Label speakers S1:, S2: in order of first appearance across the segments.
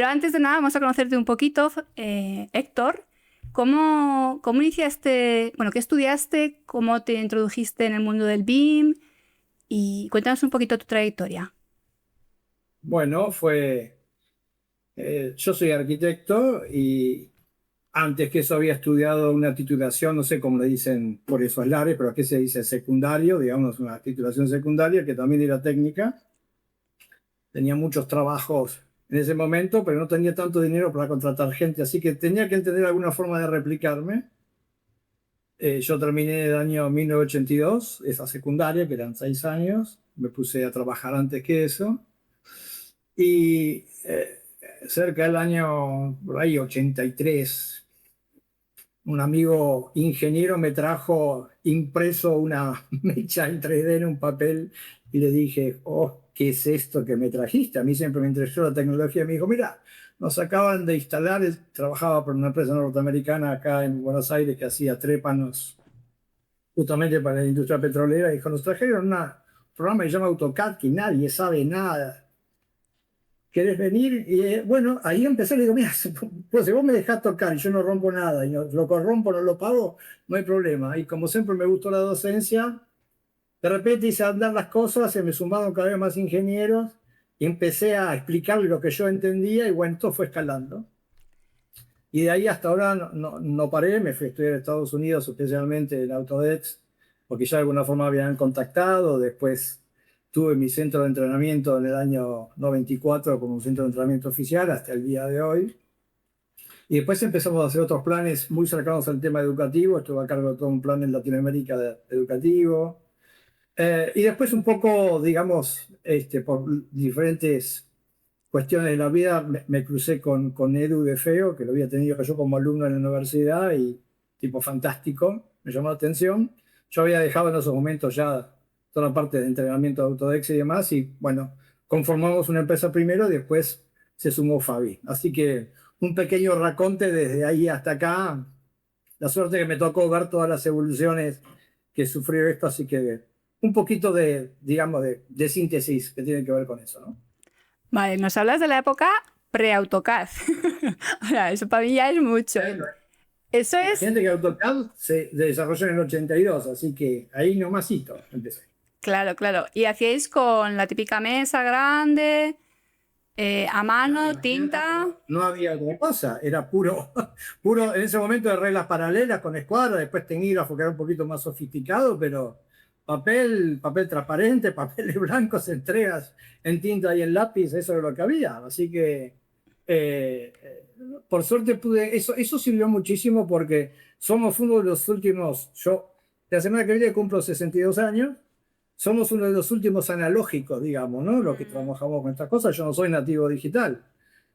S1: Pero antes de nada, vamos a conocerte un poquito, Héctor. ¿Cómo iniciaste, bueno, qué estudiaste, cómo te introdujiste en el mundo del BIM? Y cuéntanos un poquito tu trayectoria.
S2: Bueno, yo soy arquitecto y antes que eso había estudiado una titulación, no sé cómo le dicen por esos lares, pero aquí se dice secundario, digamos, una titulación secundaria que también era técnica. Tenía muchos trabajos en ese momento, pero no tenía tanto dinero para contratar gente, así que tenía que entender alguna forma de replicarme. Yo terminé el año 1982, esa secundaria, que eran 6 años. Me puse a trabajar antes que eso. Y cerca del año, por ahí, 83, un amigo ingeniero me trajo impreso una mecha en 3D en un papel y le dije, oh, ¿qué es esto que me trajiste? A mí siempre me interesó la tecnología. Me dijo, mira, nos acaban de instalar, trabajaba por una empresa norteamericana acá en Buenos Aires que hacía trépanos justamente para la industria petrolera. Dijo, nos trajeron un programa que se llama AutoCAD que nadie sabe nada. ¿Querés venir? Y bueno, ahí empecé, le digo, mira, pues si vos me dejás tocar y yo no rompo nada, y lo corrompo, no lo pago, no hay problema. Y como siempre me gustó la docencia, de repente hice andar las cosas, se me sumaron cada vez más ingenieros, y empecé a explicarle lo que yo entendía, y bueno, todo fue escalando. Y de ahí hasta ahora no paré, me fui a estudiar a Estados Unidos, especialmente en Autodesk, porque ya de alguna forma habían contactado. Después tuve mi centro de entrenamiento en el año 94 como un centro de entrenamiento oficial hasta el día de hoy. Y después empezamos a hacer otros planes muy cercanos al tema educativo. Estuve a cargo de todo un plan en Latinoamérica educativo. Y después un poco, digamos, por diferentes cuestiones de la vida, me crucé con Edu de Feo, que lo había tenido yo como alumno en la universidad y tipo fantástico, me llamó la atención. Yo había dejado en esos momentos ya toda la parte de entrenamiento de Autodesk y demás, y bueno, conformamos una empresa primero y después se sumó Fabi. Así que un pequeño raconte desde ahí hasta acá. La suerte que me tocó ver todas las evoluciones que sufrió esto, así que un poquito de, digamos, de síntesis que tiene que ver con eso, ¿no?
S1: Vale, nos hablas de la época pre-AutoCAD. Ahora, eso para mí ya es mucho. Eso es,
S2: Imagínate que AutoCAD se desarrolló en el 82, así que ahí nomasito empecé.
S1: claro, claro. Y hacíais con la típica mesa grande, a
S2: Claro,
S1: mano,
S2: imagínate que
S1: tinta.
S2: no había otra cosa, era puro, puro en ese momento de reglas paralelas con escuadra, después tecnígrafo que era un poquito más sofisticado, pero papel transparente, papeles blancos, entregas en tinta y en lápiz, eso es lo que había. Así que, por suerte eso sirvió muchísimo porque somos uno de los últimos, la semana que viene cumplo 62 años. Somos uno de los últimos analógicos, digamos, ¿no? Los que trabajamos con estas cosas. Yo no soy nativo digital.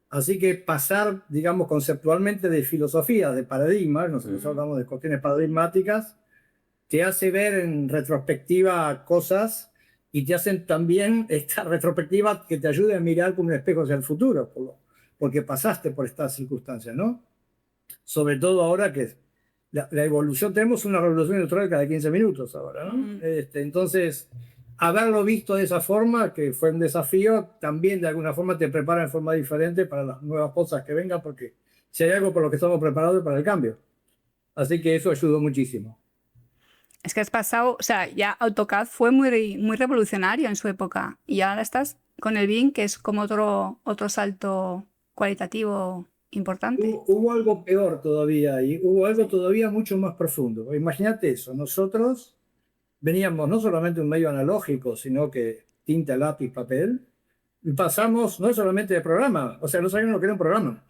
S2: Así que pasar, digamos, conceptualmente de filosofía, de paradigmas, nosotros hablamos de cuestiones paradigmáticas, te hace ver en retrospectiva cosas y te hacen también esta retrospectiva que te ayude a mirar con un espejo hacia el futuro, porque pasaste por estas circunstancias, ¿no? Sobre todo ahora que la evolución, tenemos una revolución industrial cada 15 minutos ahora, ¿no? Entonces, haberlo visto de esa forma, que fue un desafío, también de alguna forma te prepara de forma diferente para las nuevas cosas que vengan, porque si hay algo por lo que estamos preparados es para el cambio. Así que eso ayudó muchísimo.
S1: Es que has pasado, o sea, ya AutoCAD fue muy revolucionario en su época y ahora estás con el BIM, que es como otro salto cualitativo importante.
S2: Hubo algo peor todavía y hubo algo todavía mucho más profundo. Imagínate eso, nosotros veníamos no solamente de un medio analógico, sino que tinta, lápiz, papel, y pasamos no solamente de programa, o sea, no sabíamos lo que era un programa.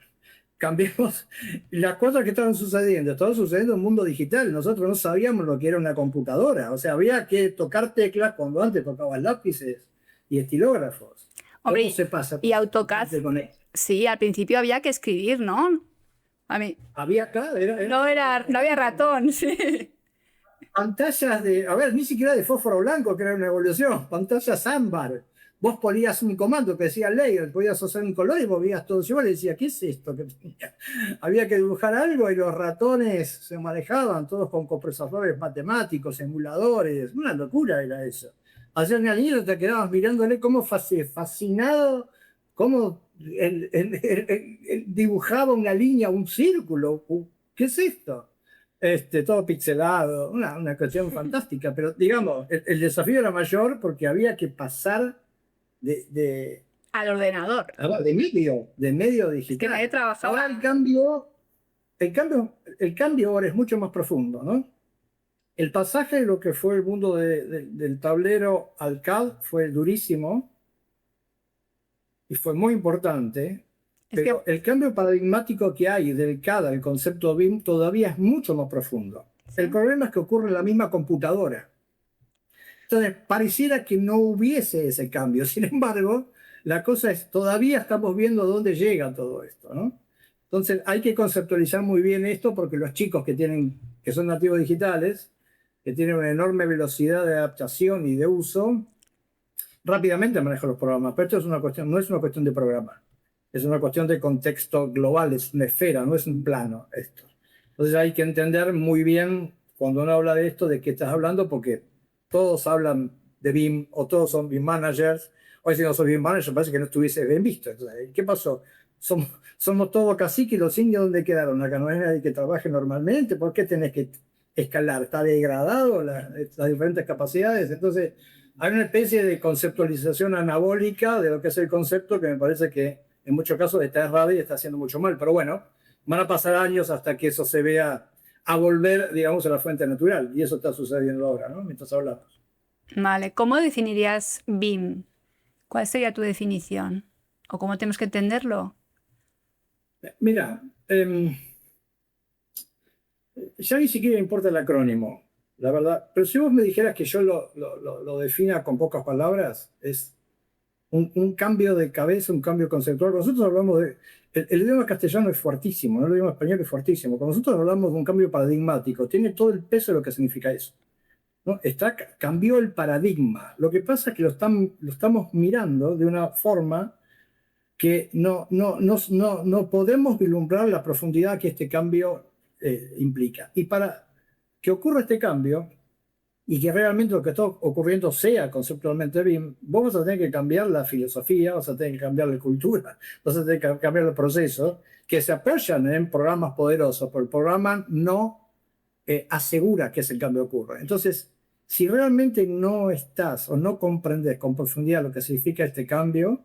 S2: Cambiamos las cosas que estaban sucediendo en el mundo digital. Nosotros no sabíamos lo que era una computadora, o sea, había que tocar teclas cuando antes tocaban lápices y estilógrafos. ¿Cómo
S1: Hombre,
S2: se pasa
S1: y AutoCAD,
S2: con esto?
S1: sí, al principio había que escribir, ¿no? A mí,
S2: Había acá,
S1: no había ratón, sí.
S2: pantallas a ver, ni siquiera de fósforo blanco, que era una evolución, pantallas ámbar. Vos ponías un comando que decía layer, podías hacer un color y vos veías todo igual y decías, ¿qué es esto que tenía? Había que dibujar algo y los ratones se manejaban todos con compresores matemáticos, emuladores, una locura era eso. Ayer en el niño te quedabas mirándole como fascinado, cómo él dibujaba una línea, un círculo. ¿Qué es esto? Todo pixelado, una cuestión fantástica, pero digamos, el desafío era mayor porque había que pasar de
S1: Al ordenador.
S2: de medio
S1: Es que
S2: digital.
S1: nadie trabajaba.
S2: Ahora el cambio ahora es mucho más profundo, ¿no? El pasaje de lo que fue el mundo del tablero al CAD fue durísimo y fue muy importante,
S1: Es
S2: pero
S1: que
S2: el cambio paradigmático que hay del CAD al concepto BIM todavía es mucho más profundo.
S1: ¿sí?
S2: El problema es que ocurre en la misma computadora. Entonces, pareciera que no hubiese ese cambio. Sin embargo, la cosa es, todavía estamos viendo dónde llega todo esto, ¿no? Entonces, hay que conceptualizar muy bien esto porque los chicos que son nativos digitales, que tienen una enorme velocidad de adaptación y de uso, rápidamente manejan los programas. Pero esto es una cuestión, no es una cuestión de programar. Es una cuestión de contexto global, es una esfera, no es un plano esto. Entonces hay que entender muy bien cuando uno habla de esto, de qué estás hablando, porque todos hablan de BIM o todos son BIM managers. Hoy si no sos BIM manager parece que no estuviese bien visto. Entonces, ¿qué pasó? Somos todos caciques y los indios ¿dónde quedaron? Acá no es nadie que trabaje normalmente. ¿Por qué tenés que escalar? ¿Está degradado las diferentes capacidades? Entonces hay una especie de conceptualización anabólica de lo que es el concepto que me parece que en muchos casos está errada y está haciendo mucho mal. Pero bueno, van a pasar años hasta que eso se vea a volver, digamos, a la fuente natural. Y eso está sucediendo ahora, ¿no? Mientras hablamos.
S1: Vale, ¿cómo definirías BIM? ¿Cuál sería tu definición? ¿O cómo tenemos que entenderlo?
S2: Mira, ya ni siquiera importa el acrónimo, la verdad. Pero si vos me dijeras que yo lo defina con pocas palabras, es un cambio de cabeza, un cambio conceptual. Nosotros hablamos de... El idioma castellano es fuertísimo, ¿no? El idioma español es fuertísimo. Cuando nosotros hablamos de un cambio paradigmático, tiene todo el peso de lo que significa eso, ¿no? Cambió el paradigma. Lo que pasa es que lo estamos mirando de una forma que no podemos vislumbrar la profundidad que este cambio implica. Y para que ocurra este cambio y que realmente lo que está ocurriendo sea conceptualmente BIM, vos vas a tener que cambiar la filosofía, vas a tener que cambiar la cultura, vas a tener que cambiar los procesos que se apoyan en programas poderosos, pero el programa no asegura que ese cambio ocurra. Entonces, si realmente no estás o no comprendes con profundidad lo que significa este cambio,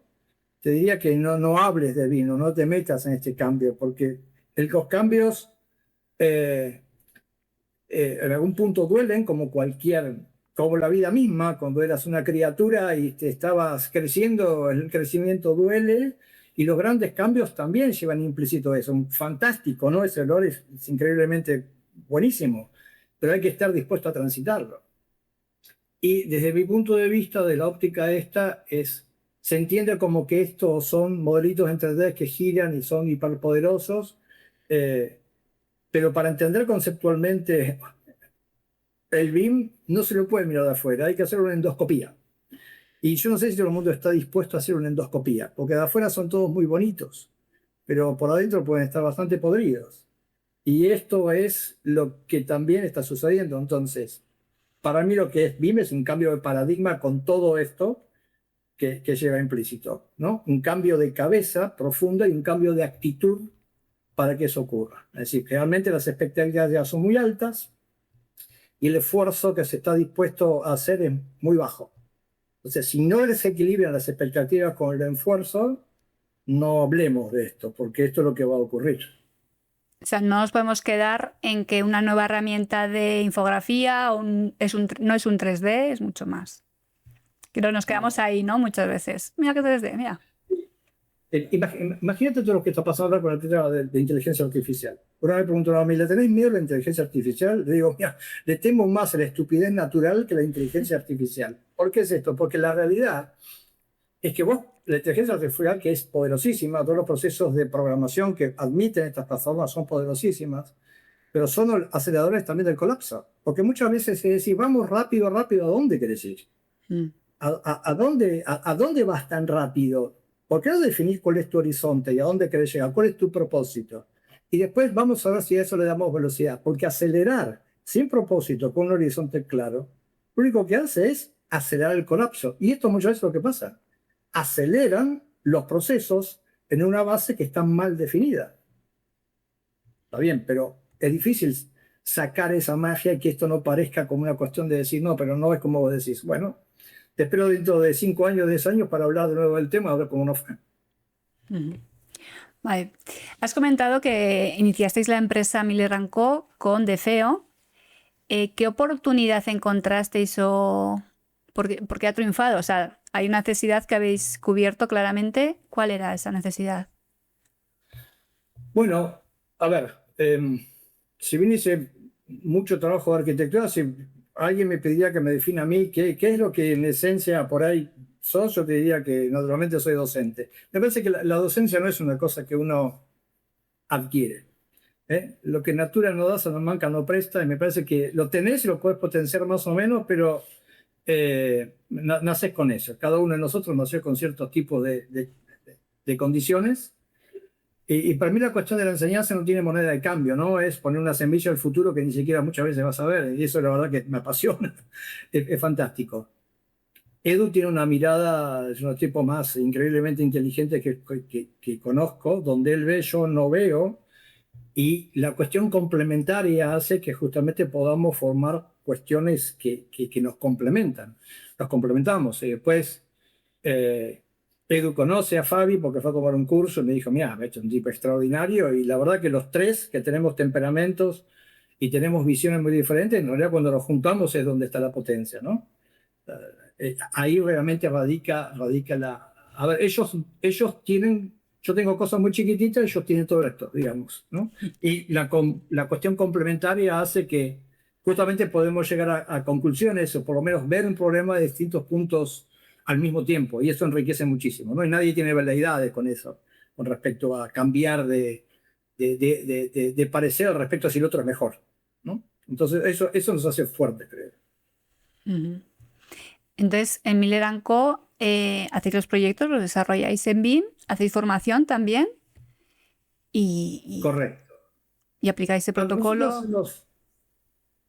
S2: te diría que no hables de vino, no te metas en este cambio, porque los cambios en algún punto duelen como la vida misma, cuando eras una criatura y te estabas creciendo, el crecimiento duele, y los grandes cambios también llevan implícito eso. Fantástico, ¿no? Ese olor es increíblemente buenísimo, pero hay que estar dispuesto a transitarlo. Y desde mi punto de vista, de la óptica esta, se entiende como que estos son modelitos en 3D que giran y son hiperpoderosos, pero para entender conceptualmente el BIM no se lo puede mirar de afuera, hay que hacer una endoscopía. Y yo no sé si todo el mundo está dispuesto a hacer una endoscopía, porque de afuera son todos muy bonitos, pero por adentro pueden estar bastante podridos. Y esto es lo que también está sucediendo. Entonces, para mí lo que es BIM es un cambio de paradigma con todo esto que lleva implícito, ¿no? Un cambio de cabeza profunda y un cambio de actitud para que eso ocurra. Es decir, realmente las expectativas ya son muy altas y el esfuerzo que se está dispuesto a hacer es muy bajo. Entonces, si no se equilibran las expectativas con el esfuerzo, no hablemos de esto, porque esto es lo que va a ocurrir.
S1: O sea, no nos podemos quedar en que una nueva herramienta de infografía no es un 3D, es mucho más. Pero nos quedamos ahí, ¿no? Muchas veces. Mira qué 3D, mira.
S2: Imagínate todo lo que está pasando ahora con el tema de inteligencia artificial. Una vez me preguntaron a mí, ¿le tenéis miedo a la inteligencia artificial? Le digo, mira, le temo más a la estupidez natural que a la inteligencia artificial. ¿Por qué es esto? Porque la realidad es que la inteligencia artificial, que es poderosísima, todos los procesos de programación que admiten estas plataformas son poderosísimas, pero son aceleradores también del colapso. Porque muchas veces se dice, vamos rápido, rápido, ¿a dónde querés ir? ¿A dónde vas tan rápido? ¿Por qué no definís cuál es tu horizonte y a dónde querés llegar? ¿Cuál es tu propósito? Y después vamos a ver si a eso le damos velocidad. Porque acelerar sin propósito, con un horizonte claro, lo único que hace es acelerar el colapso. Y esto muchas veces es lo que pasa. Aceleran los procesos, en una base que está mal definida. Está bien, pero es difícil sacar esa magia y que esto no parezca como una cuestión de decir, no, pero no es como vos decís. Bueno, te espero dentro de 5 años, 10 años para hablar de nuevo del tema, a ver cómo nos fue.
S1: Vale. Has comentado que iniciasteis la empresa Miller & Co con DFEO. ¿Qué oportunidad encontrasteis o por qué ha triunfado? O sea, hay una necesidad que habéis cubierto claramente. ¿Cuál era esa necesidad?
S2: Bueno, a ver, si bien hice mucho trabajo de arquitectura, si alguien me pediría que me defina a mí qué es lo que en esencia por ahí sos, yo te diría que naturalmente soy docente. Me parece que la docencia no es una cosa que uno adquiere. Lo que natura no da, Salamanca no presta, y me parece que lo tenés y lo puedes potenciar más o menos, pero naces con eso. Cada uno de nosotros nació con ciertos tipos de condiciones. Y para mí la cuestión de la enseñanza no tiene moneda de cambio, ¿no? Es poner una semilla al futuro que ni siquiera muchas veces vas a ver. Y eso la verdad que me apasiona. Es fantástico. Edu tiene una mirada, es un tipo más increíblemente inteligente que conozco, donde él ve, yo no veo. Y la cuestión complementaria hace que justamente podamos formar cuestiones que nos complementan. Nos complementamos. Y después, Edu conoce a Fabi porque fue a tomar un curso y me dijo, mira, me ha hecho un tipo extraordinario. Y la verdad que los tres, que tenemos temperamentos y tenemos visiones muy diferentes, en realidad cuando nos juntamos es donde está la potencia, ¿no? Ahí realmente radica la... A ver, ellos tienen... Yo tengo cosas muy chiquititas, ellos tienen todo esto, digamos, ¿no? Y la cuestión complementaria hace que justamente podemos llegar a conclusiones o por lo menos ver un problema de distintos puntos al mismo tiempo. Y eso enriquece muchísimo, ¿no? Y nadie tiene veleidades con eso, con respecto a cambiar de parecer al respecto a si el otro es mejor, ¿no? Entonces eso nos hace fuertes, creo.
S1: Entonces, en Miller & Co hacéis los proyectos, los desarrolláis en BIM, hacéis formación también y
S2: Correcto.
S1: aplicáis el protocolo.
S2: Nosotros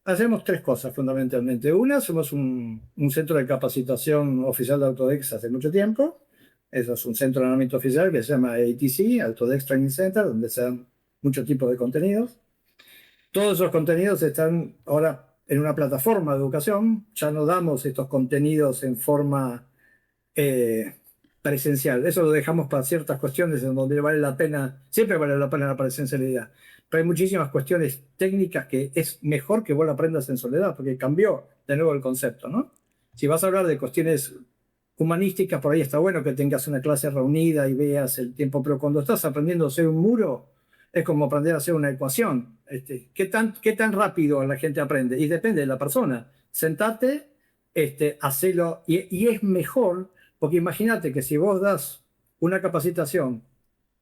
S2: hacemos tres cosas fundamentalmente. Una, somos un centro de capacitación oficial de Autodesk hace mucho tiempo. Eso es un centro de entrenamiento oficial que se llama ATC, Autodesk Training Center, donde se dan muchos tipos de contenidos. Todos esos contenidos están ahora en una plataforma de educación. Ya no damos estos contenidos en forma presencial. Eso lo dejamos para ciertas cuestiones en donde vale la pena, siempre vale la pena la presencialidad. Pero hay muchísimas cuestiones técnicas que es mejor que vos la aprendas en soledad, porque cambió de nuevo el concepto, ¿no? Si vas a hablar de cuestiones humanísticas, por ahí está bueno que tengas una clase reunida y veas el tiempo, pero cuando estás aprendiendo a hacer un muro, es como aprender a hacer una ecuación. ¿Qué tan rápido la gente aprende? Y depende de la persona. Sentate, hacelo, y es mejor, porque imagínate que si vos das una capacitación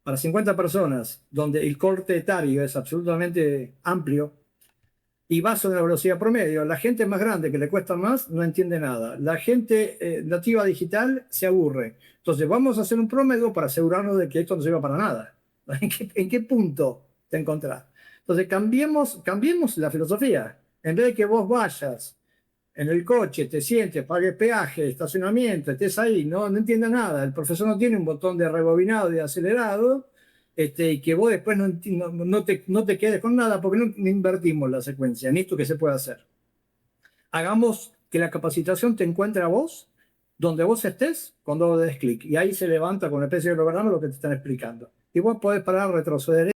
S2: para 50 personas, donde el corte etario es absolutamente amplio, y vas a una velocidad promedio, la gente más grande que le cuesta más no entiende nada. La gente nativa digital se aburre. Entonces vamos a hacer un promedio para asegurarnos de que esto no sirva para nada. ¿En qué punto te encontrás? Entonces cambiemos la filosofía. En vez de que vos vayas en el coche, te sientes, pagues peaje, estacionamiento, estés ahí, no entiendas nada, el profesor no tiene un botón de rebobinado y de acelerado, y que vos después no te quedes con nada porque no invertimos la secuencia, en esto que se puede hacer. Hagamos que la capacitación te encuentre a vos, donde vos estés, cuando vos des clic, y ahí se levanta con una especie de programa lo que te están explicando. Y vos podés parar, retroceder